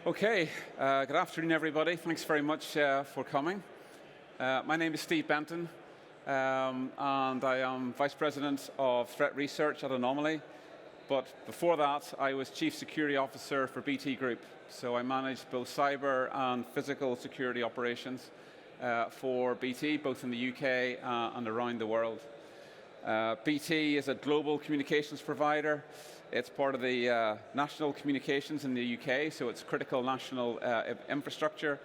Okay, good afternoon, everybody. Thanks very much for coming. My name is Steve Benton, and I am Vice President of Threat Research at Anomaly. But before that, I was Chief Security Officer for BT Group. So I managed both cyber and physical security operations for BT, both in the UK and around the world. BT is a global communications provider. It's part of the national communications in the UK, so it's critical national infrastructure.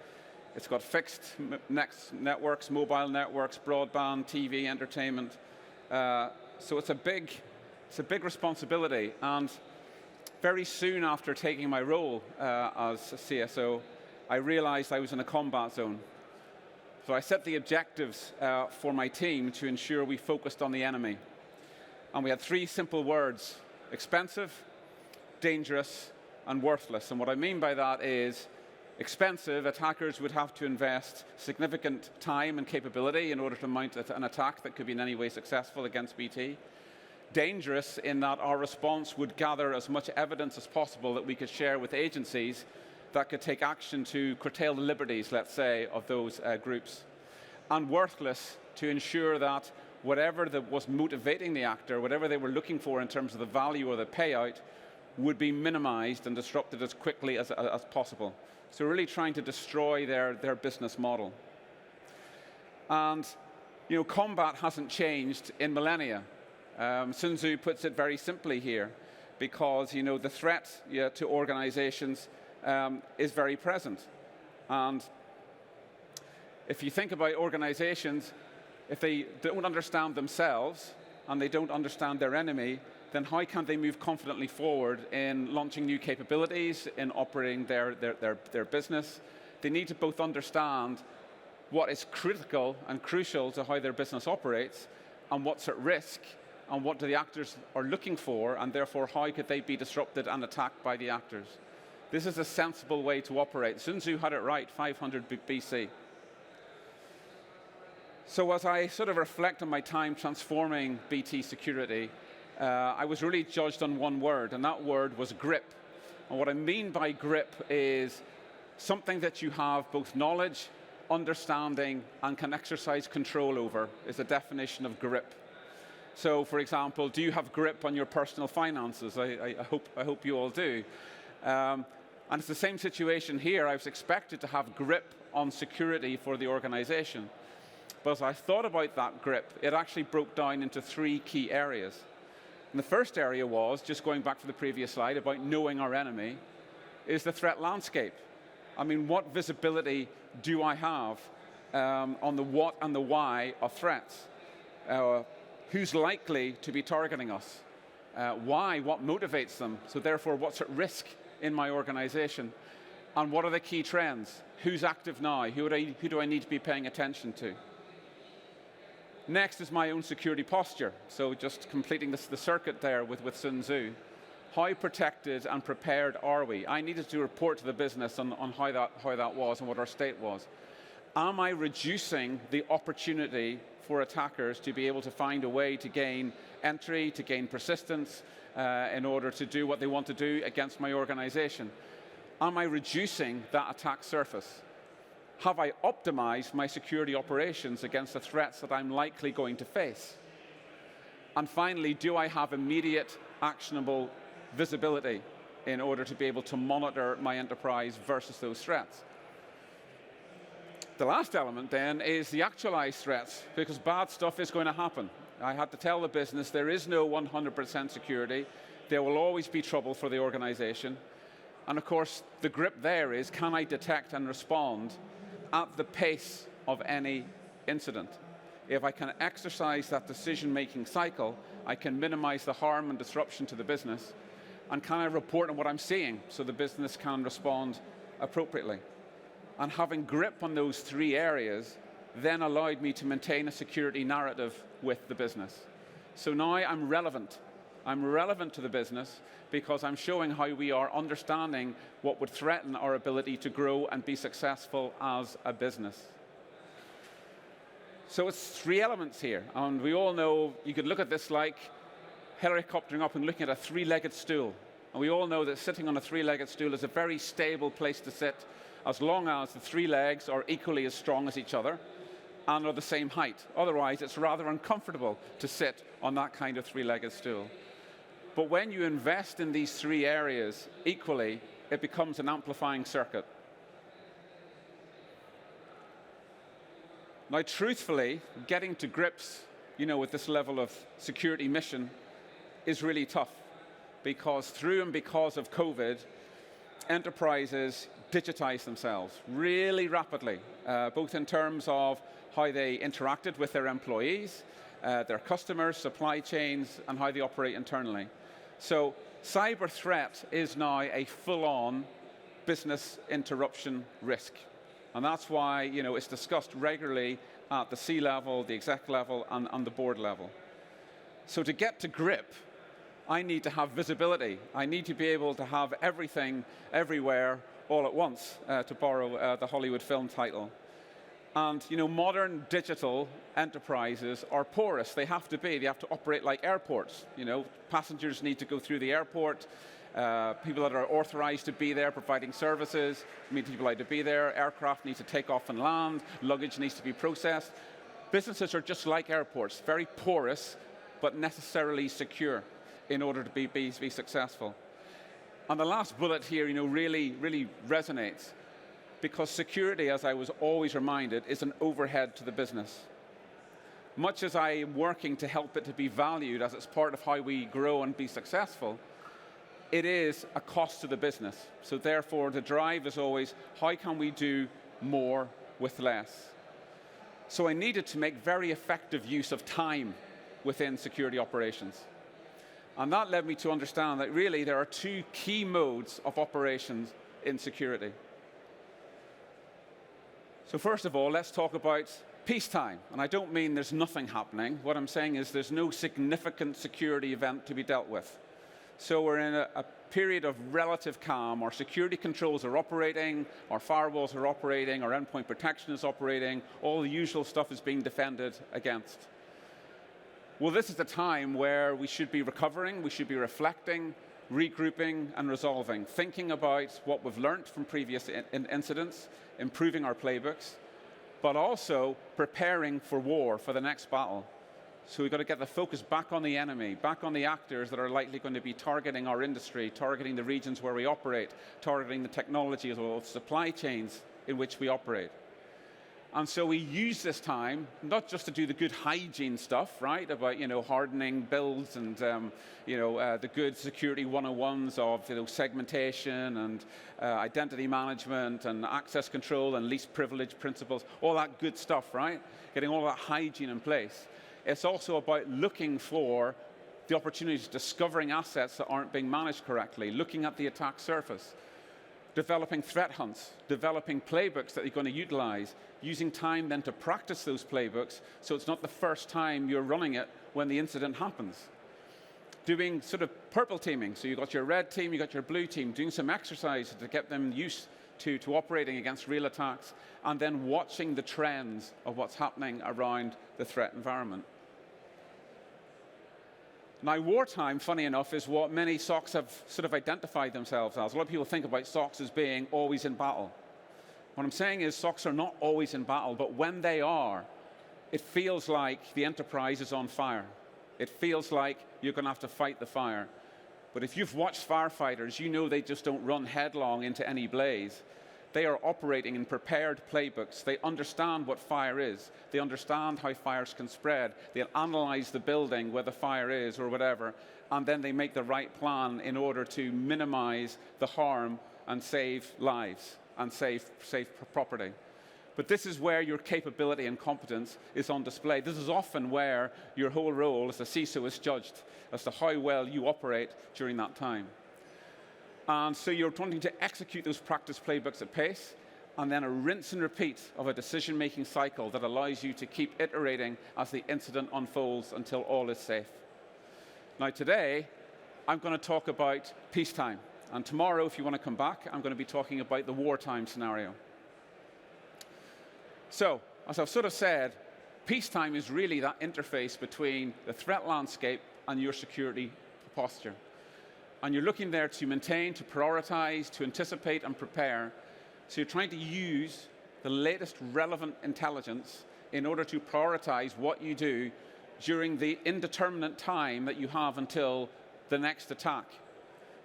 It's got fixed networks, mobile networks, broadband, TV, entertainment. So it's a big responsibility. And very soon after taking my role as a CISO, I realized I was in a combat zone. So I set the objectives for my team to ensure we focused on the enemy. And we had three simple words: expensive, dangerous, and worthless. And what I mean by that is, expensive, attackers would have to invest significant time and capability in order to mount an attack that could be in any way successful against BT. Dangerous in that our response would gather as much evidence as possible that we could share with agencies that could take action to curtail the liberties, let's say, of those groups. And worthless, to ensure that whatever that was motivating the actor, whatever they were looking for in terms of the value or the payout, would be minimized and disrupted as quickly as possible. So really trying to destroy their business model. And combat hasn't changed in millennia. Sun Tzu puts it very simply here, because the threat to organizations is very present. And if you think about organizations, if they don't understand themselves and they don't understand their enemy, then how can they move confidently forward in launching new capabilities, in operating their business? They need to both understand what is critical and crucial to how their business operates, and what's at risk, and what the actors are looking for, and therefore how could they be disrupted and attacked by the actors. This is a sensible way to operate. Sun Tzu had it right 500 BC. So as I sort of reflect on my time transforming BT security, I was really judged on one word, and that word was grip. And what I mean by grip is something that you have both knowledge, understanding, and can exercise control over is the definition of grip. So, for example, do you have grip on your personal finances? I hope you all do. And it's the same situation here. I was expected to have grip on security for the organization. But as I thought about that grip, it actually broke down into three key areas. And the first area was, just going back to the previous slide, about knowing our enemy, is the threat landscape. I mean, what visibility do I have on the what and the why of threats? Who's likely to be targeting us? Why? What motivates them? So therefore, what's at risk in my organization? And what are the key trends? Who's active now? Who do I need to be paying attention to? Next is my own security posture. So just completing the circuit there with Sun Tzu. How protected and prepared are we? I needed to report to the business on how that was and what our state was. Am I reducing the opportunity for attackers to be able to find a way to gain entry, to gain persistence, in order to do what they want to do against my organization? Am I reducing that attack surface? Have I optimized my security operations against the threats that I'm likely going to face? And finally, do I have immediate, actionable visibility in order to be able to monitor my enterprise versus those threats? The last element, then, is the actualized threats, because bad stuff is going to happen. I had to tell the business there is no 100% security. There will always be trouble for the organization. And of course, the grip there is, can I detect and respond at the pace of any incident? If I can exercise that decision-making cycle, I can minimize the harm and disruption to the business. And can I report on what I'm seeing so the business can respond appropriately? And having grip on those three areas then allowed me to maintain a security narrative with the business. So now I'm relevant. I'm relevant to the business because I'm showing how we are understanding what would threaten our ability to grow and be successful as a business. So it's three elements here. And we all know, you could look at this like helicoptering up and looking at a three-legged stool. And we all know that sitting on a three-legged stool is a very stable place to sit as long as the three legs are equally as strong as each other and are the same height. Otherwise, it's rather uncomfortable to sit on that kind of three-legged stool. But when you invest in these three areas equally, it becomes an amplifying circuit. Now, truthfully, getting to grips, with this level of security mission is really tough, because through and because of COVID, enterprises digitize themselves really rapidly, both in terms of how they interacted with their employees, their customers, supply chains, and how they operate internally. So cyber threat is now a full-on business interruption risk. And that's why it's discussed regularly at the C-level, the exec level, and the board level. So to get to grip, I need to have visibility. I need to be able to have everything, everywhere, all at once, to borrow the Hollywood film title. And modern digital enterprises are porous. They have to be. They have to operate like airports. Passengers need to go through the airport. People that are authorized to be there providing services need people like to be there. Aircraft need to take off and land. Luggage needs to be processed. Businesses are just like airports, very porous, but necessarily secure in order to be successful. And the last bullet here, really resonates, because security, as I was always reminded, is an overhead to the business. Much as I am working to help it to be valued as it's part of how we grow and be successful, it is a cost to the business. So therefore, the drive is always, how can we do more with less? So I needed to make very effective use of time within security operations. And that led me to understand that really there are two key modes of operations in security. So first of all, let's talk about peacetime. And I don't mean there's nothing happening. What I'm saying is there's no significant security event to be dealt with. So we're in a period of relative calm. Our security controls are operating, our firewalls are operating, our endpoint protection is operating, all the usual stuff is being defended against. Well, this is the time where we should be recovering, we should be reflecting, regrouping, and resolving, thinking about what we've learned from previous incidents, improving our playbooks, but also preparing for war, for the next battle. So we've got to get the focus back on the enemy, back on the actors that are likely going to be targeting our industry, targeting the regions where we operate, targeting the technologies or supply chains in which we operate. And so we use this time not just to do the good hygiene stuff, right, about hardening builds and the good security 101s of segmentation and identity management and access control and least privilege principles, all that good stuff, right? Getting all that hygiene in place. It's also about looking for the opportunities, discovering assets that aren't being managed correctly, looking at the attack surface, developing threat hunts, developing playbooks that you're going to utilize, using time then to practice those playbooks so it's not the first time you're running it when the incident happens. Doing sort of purple teaming, so you've got your red team, you've got your blue team, doing some exercises to get them used to operating against real attacks, and then watching the trends of what's happening around the threat environment. Now, wartime, funny enough, is what many SOCs have sort of identified themselves as. A lot of people think about SOCs as being always in battle. What I'm saying is SOCs are not always in battle, but when they are, it feels like the enterprise is on fire. It feels like you're going to have to fight the fire. But if you've watched firefighters, you know they just don't run headlong into any blaze. They are operating in prepared playbooks. They understand what fire is. They understand how fires can spread. They'll analyze the building where the fire is or whatever, and then they make the right plan in order to minimize the harm and save lives and save property. But this is where your capability and competence is on display. This is often where your whole role as a CISO is judged as to how well you operate during that time. And so you're wanting to execute those practice playbooks at pace, and then a rinse and repeat of a decision-making cycle that allows you to keep iterating as the incident unfolds until all is safe. Now today, I'm going to talk about peacetime. And tomorrow, if you want to come back, I'm going to be talking about the wartime scenario. So, as I've sort of said, peacetime is really that interface between the threat landscape and your security posture. And you're looking there to maintain, to prioritize, to anticipate and prepare. So you're trying to use the latest relevant intelligence in order to prioritize what you do during the indeterminate time that you have until the next attack.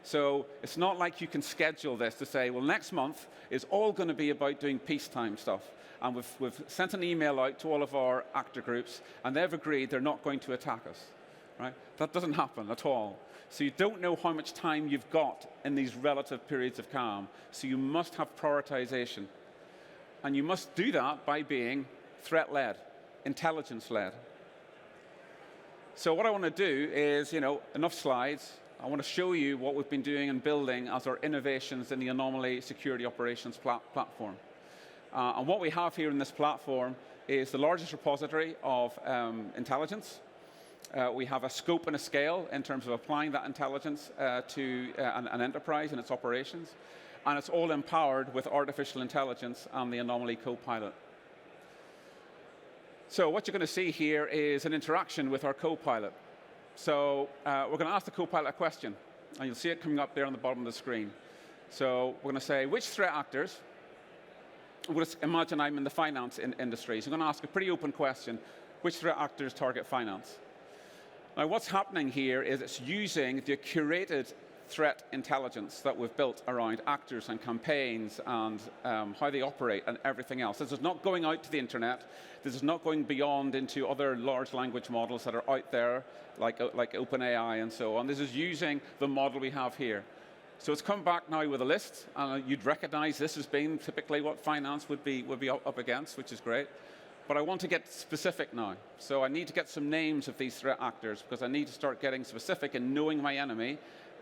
So it's not like you can schedule this to say, well, next month is all going to be about doing peacetime stuff. And we've sent an email out to all of our actor groups, and they've agreed they're not going to attack us. Right? That doesn't happen at all. So you don't know how much time you've got in these relative periods of calm. So you must have prioritization. And you must do that by being threat-led, intelligence-led. So what I want to do is, enough slides. I want to show you what we've been doing and building as our innovations in the Anomaly Security Operations platform. And what we have here in this platform is the largest repository of intelligence. We have a scope and a scale in terms of applying that intelligence to an enterprise and its operations. And it's all empowered with artificial intelligence and the Anomaly Copilot. So what you're going to see here is an interaction with our Copilot. So we're going to ask the Copilot a question, and you'll see it coming up there on the bottom of the screen. So we're going to say, which threat actors, imagine I'm in the finance industry, so I'm going to ask a pretty open question, which threat actors target finance? Now what's happening here is it's using the curated threat intelligence that we've built around actors and campaigns and how they operate and everything else. This is not going out to the internet. This is not going beyond into other large language models that are out there, like OpenAI and so on. This is using the model we have here. So it's come back now with a list, and you'd recognize this as being typically what finance would be up against, which is great. But I want to get specific now. So I need to get some names of these threat actors, because I need to start getting specific in knowing my enemy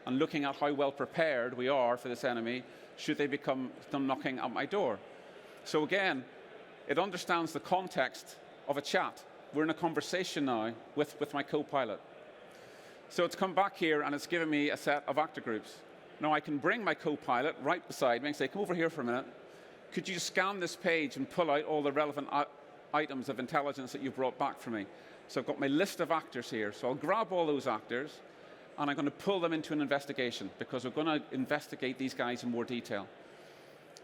and looking at how well prepared we are for this enemy should they come knocking at my door. So again, it understands the context of a chat. We're in a conversation now with my Copilot. So it's come back here and it's given me a set of actor groups. Now I can bring my Copilot right beside me and say, come over here for a minute. Could you scan this page and pull out all the relevant items of intelligence that you brought back for me? So I've got my list of actors here. So I'll grab all those actors and I'm going to pull them into an investigation, because we're going to investigate these guys in more detail.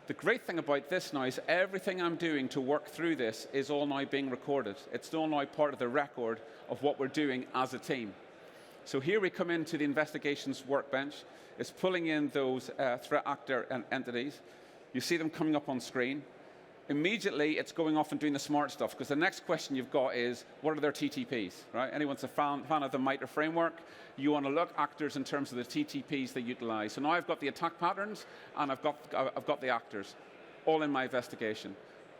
The great thing about this now is everything I'm doing to work through this is all now being recorded. It's all now part of the record of what we're doing as a team. So here we come into the investigations workbench. It's pulling in those threat actor entities. You see them coming up on screen. Immediately, it's going off and doing the smart stuff, because the next question you've got is, what are their TTPs? Right? Anyone's a fan of the MITRE framework, you want to look actors in terms of the TTPs they utilize. So now I've got the attack patterns, and I've got the actors, all in my investigation.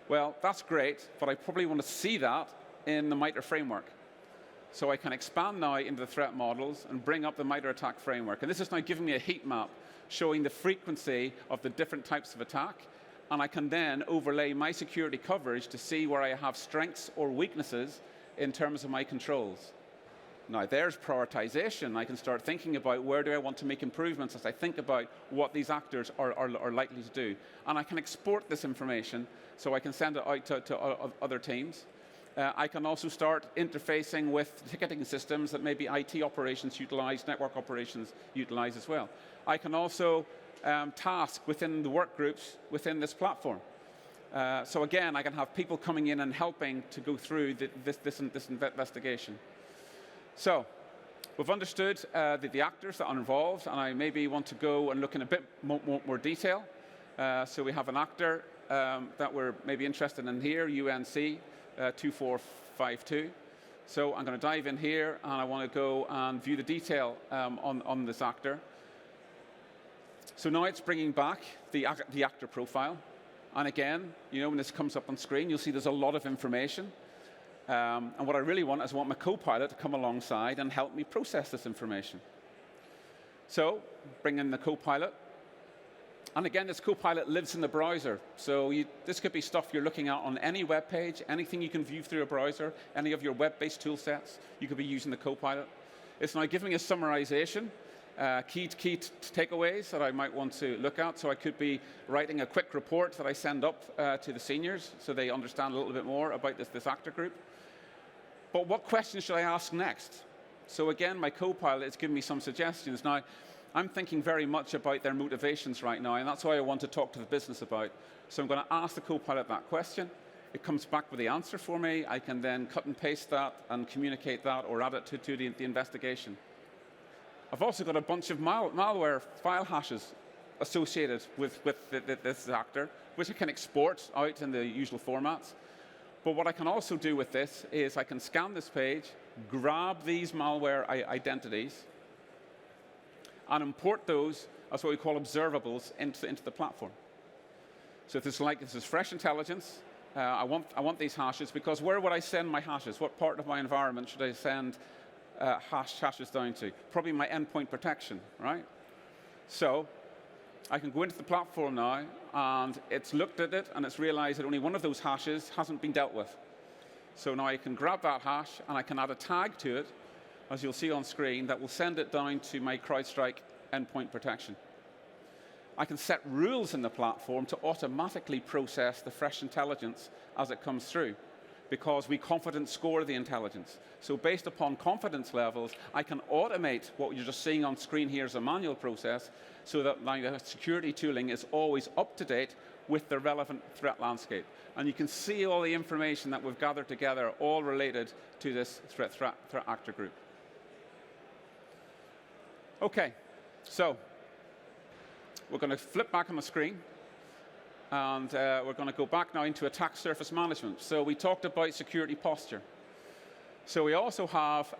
Well, that's great, but I probably want to see that in the MITRE framework. So I can expand now into the threat models and bring up the MITRE attack framework. And this is now giving me a heat map showing the frequency of the different types of attack. And I can then overlay my security coverage to see where I have strengths or weaknesses in terms of my controls. Now, there's prioritization. I can start thinking about where do I want to make improvements as I think about what these actors are likely to do. And I can export this information so I can send it out to other teams. I can also start interfacing with ticketing systems that maybe IT operations utilize, network operations utilize as well. I can also task within the work groups within this platform. So again, I can have people coming in and helping to go through this investigation. So we've understood the actors that are involved, and I maybe want to go and look in a bit more detail. So we have an actor that we're maybe interested in here, UNC 2452. So I'm going to dive in here, and I want to go and view the detail on this actor. So now it's bringing back the actor profile. And again, when this comes up on screen, you'll see there's a lot of information. And what I really want is I want my Copilot to come alongside and help me process this information. So bring in the Copilot. And again, this Copilot lives in the browser. So this could be stuff you're looking at on any web page, anything you can view through a browser, any of your web-based tool sets, you could be using the Copilot. It's now giving a summarization. Key takeaways that I might want to look at. So I could be writing a quick report that I send up to the seniors so they understand a little bit more about this actor group. But what questions should I ask next? So again, my co-pilot is giving me some suggestions. Now, I'm thinking very much about their motivations right now, and that's why I want to talk to the business about. So I'm going to ask the co-pilot that question. It comes back with the answer for me. I can then cut and paste that and communicate that or add it to the investigation. I've also got a bunch of malware file hashes associated with this actor, which I can export out in the usual formats. But what I can also do with this is I can scan this page, grab these malware identities, and import those as what we call observables into the platform. So if this is fresh intelligence, I want these hashes, because where would I send my hashes? What part of my environment should I send hashes down to? Probably my endpoint protection, right? So I can go into the platform now, and it's looked at it, and it's realized that only one of those hashes hasn't been dealt with. So now I can grab that hash, and I can add a tag to it, as you'll see on screen, that will send it down to my CrowdStrike endpoint protection. I can set rules in the platform to automatically process the fresh intelligence as it comes through, because we confidence score the intelligence. So based upon confidence levels, I can automate what you're just seeing on screen here as a manual process, so that my security tooling is always up to date with the relevant threat landscape. And you can see all the information that we've gathered together, all related to this threat actor group. OK, so we're going to flip back on the screen, and we're going to go back now into attack surface management. So we talked about security posture. So we also have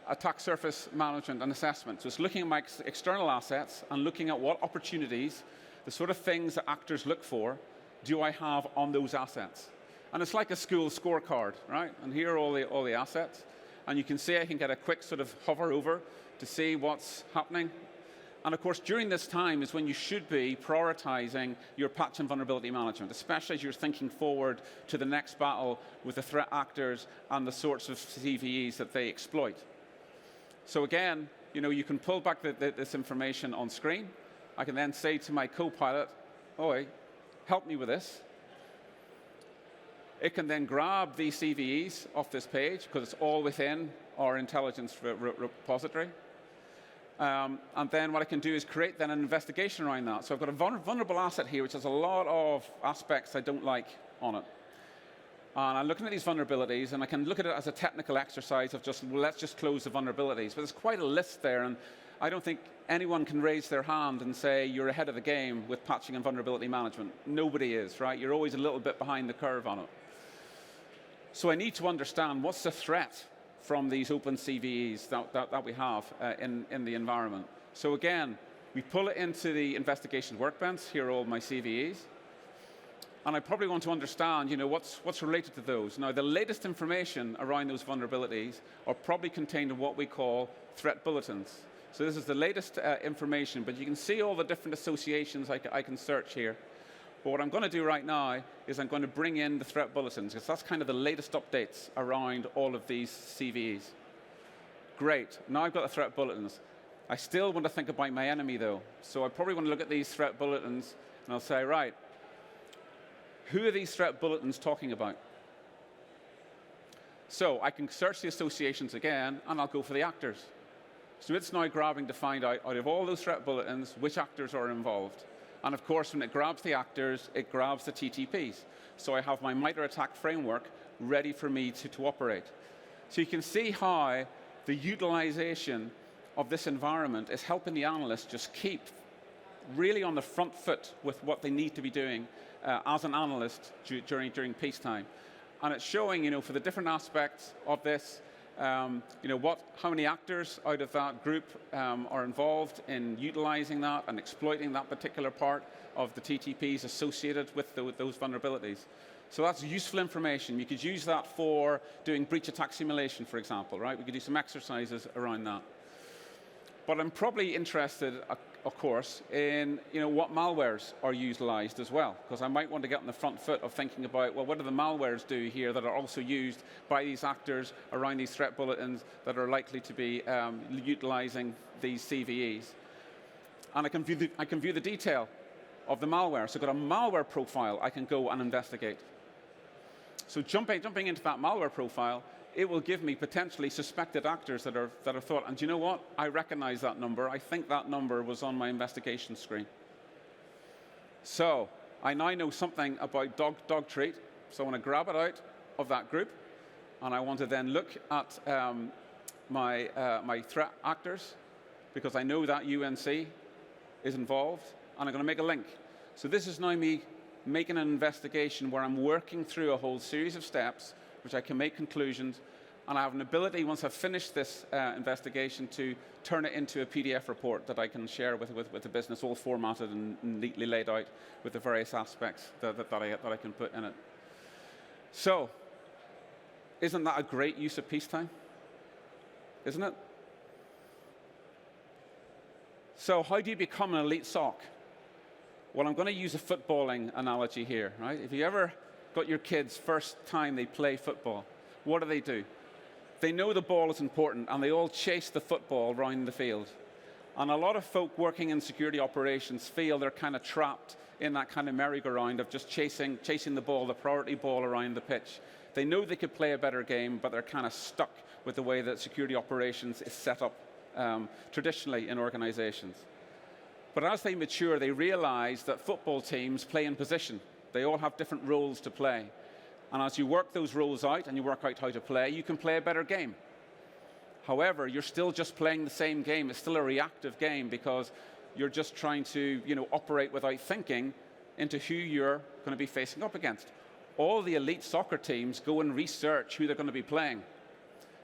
attack surface management and assessment. So it's looking at my external assets and looking at what opportunities, the sort of things that actors look for, do I have on those assets. And it's like a school scorecard, right? And here are all the assets. And you can see I can get a quick sort of hover over to see what's happening. And of course, during this time is when you should be prioritizing your patch and vulnerability management, especially as you're thinking forward to the next battle with the threat actors and the sorts of CVEs that they exploit. So again, you can pull back this information on screen. I can then say to my co-pilot, "Oi, help me with this." It can then grab these CVEs off this page, because it's all within our intelligence repository. And then what I can do is create then an investigation around that. So I've got a vulnerable asset here, which has a lot of aspects I don't like on it. And I'm looking at these vulnerabilities, and I can look at it as a technical exercise of let's just close the vulnerabilities. But there's quite a list there, and I don't think anyone can raise their hand and say you're ahead of the game with patching and vulnerability management. Nobody is, right? You're always a little bit behind the curve on it. So I need to understand what's the threat from these open CVEs that we have in the environment. So again, we pull it into the investigation workbench. Here are all my CVEs. And I probably want to understand, what's related to those. Now, the latest information around those vulnerabilities are probably contained in what we call threat bulletins. So this is the latest information, but you can see all the different associations I can search here. But what I'm going to do right now is I'm going to bring in the threat bulletins, because that's kind of the latest updates around all of these CVEs. Great. Now I've got the threat bulletins. I still want to think about my enemy, though. So I probably want to look at these threat bulletins, and I'll say, right, who are these threat bulletins talking about? So I can search the associations again, and I'll go for the actors. So it's now grabbing to find out of all those threat bulletins, which actors are involved. And of course, when it grabs the actors, it grabs the TTPs. So I have my MITRE ATT&CK framework ready for me to operate. So you can see how the utilization of this environment is helping the analysts just keep really on the front foot with what they need to be doing as an analyst during peacetime. And it's showing, for the different aspects of this, how many actors out of that group are involved in utilizing that and exploiting that particular part of the TTPs associated with those vulnerabilities. So that's useful information. You could use that for doing breach attack simulation, for example, right? We could do some exercises around that. But I'm probably interested, of course, in what malwares are utilized as well, because I might want to get on the front foot of thinking about, well, what do the malwares do here that are also used by these actors around these threat bulletins that are likely to be utilizing these CVEs? And I can view the detail of the malware. So I've got a malware profile I can go and investigate. So jumping into that malware profile, it will give me potentially suspected actors that are thought, and do you know what? I recognize that number. I think that number was on my investigation screen. So I now know something about dog treat, so I want to grab it out of that group, and I want to then look at my threat actors, because I know that UNC is involved, and I'm going to make a link. So this is now me making an investigation where I'm working through a whole series of steps, which I can make conclusions, and I have an ability, once I've finished this investigation, to turn it into a PDF report that I can share with the business, all formatted and neatly laid out with the various aspects that I can put in it. So, isn't that a great use of peacetime? Isn't it? So how do you become an elite SOC? Well, I'm going to use a footballing analogy here, right? If you ever got your kids first time they play football, what do? They know the ball is important, and they all chase the football around the field. And a lot of folk working in security operations feel they're kind of trapped in that kind of merry-go-round of just chasing the ball, the priority ball around the pitch. They know they could play a better game, but they're kind of stuck with the way that security operations is set up traditionally in organizations. But as they mature, they realize that football teams play in position. They all have different roles to play. And as you work those roles out and you work out how to play, you can play a better game. However, you're still just playing the same game. It's still a reactive game because you're just trying to, operate without thinking into who you're going to be facing up against. All the elite soccer teams go and research who they're going to be playing.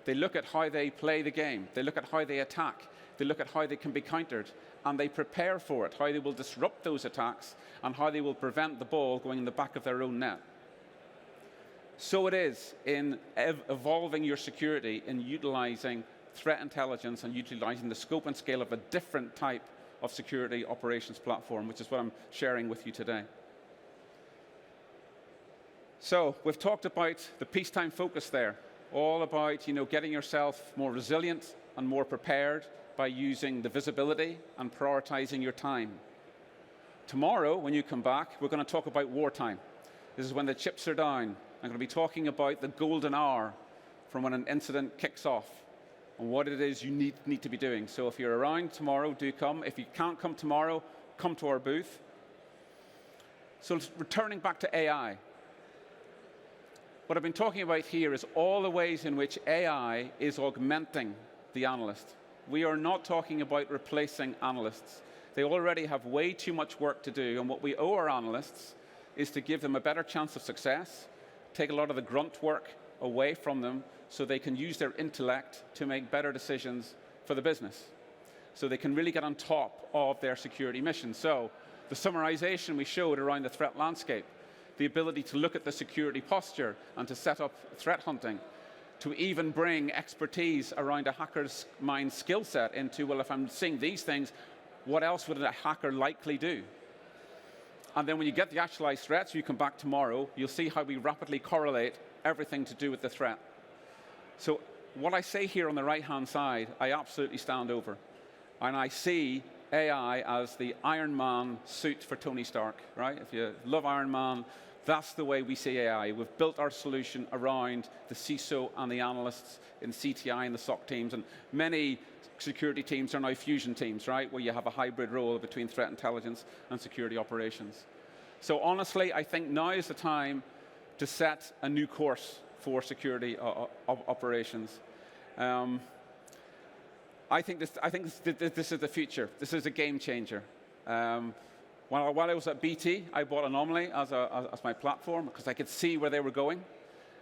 They look at how they play the game. They look at how they attack. They look at how they can be countered. And they prepare for it, how they will disrupt those attacks and how they will prevent the ball going in the back of their own net. So it is in evolving your security, in utilizing threat intelligence and utilizing the scope and scale of a different type of security operations platform, which is what I'm sharing with you today. So we've talked about the peacetime focus there, all about getting yourself more resilient and more prepared by using the visibility and prioritizing your time. Tomorrow, when you come back, we're going to talk about wartime. This is when the chips are down. I'm going to be talking about the golden hour from when an incident kicks off and what it is you need to be doing. So if you're around tomorrow, do come. If you can't come tomorrow, come to our booth. So returning back to AI. What I've been talking about here is all the ways in which AI is augmenting the analyst. We are not talking about replacing analysts. They already have way too much work to do, and what we owe our analysts is to give them a better chance of success, take a lot of the grunt work away from them so they can use their intellect to make better decisions for the business, so they can really get on top of their security mission. So the summarization we showed around the threat landscape, the ability to look at the security posture and to set up threat hunting, to even bring expertise around a hacker's mind skill set into, well, if I'm seeing these things, what else would a hacker likely do? And then when you get the actualized threats, you come back tomorrow, you'll see how we rapidly correlate everything to do with the threat. So what I say here on the right-hand side, I absolutely stand over. And I see AI as the Iron Man suit for Tony Stark, right? If you love Iron Man, that's the way we see AI. We've built our solution around the CISO and the analysts in CTI and the SOC teams, and many security teams are now fusion teams, right, where you have a hybrid role between threat intelligence and security operations. So honestly, I think now is the time to set a new course for security operations. I think this is the future. This is a game changer. While I was at BT, I bought Anomaly as my platform because I could see where they were going.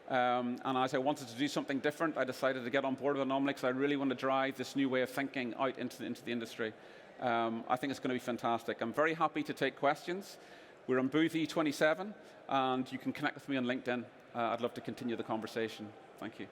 And as I wanted to do something different, I decided to get on board with Anomaly because I really want to drive this new way of thinking out into the industry. I think it's going to be fantastic. I'm very happy to take questions. We're on booth E27, and you can connect with me on LinkedIn. I'd love to continue the conversation. Thank you.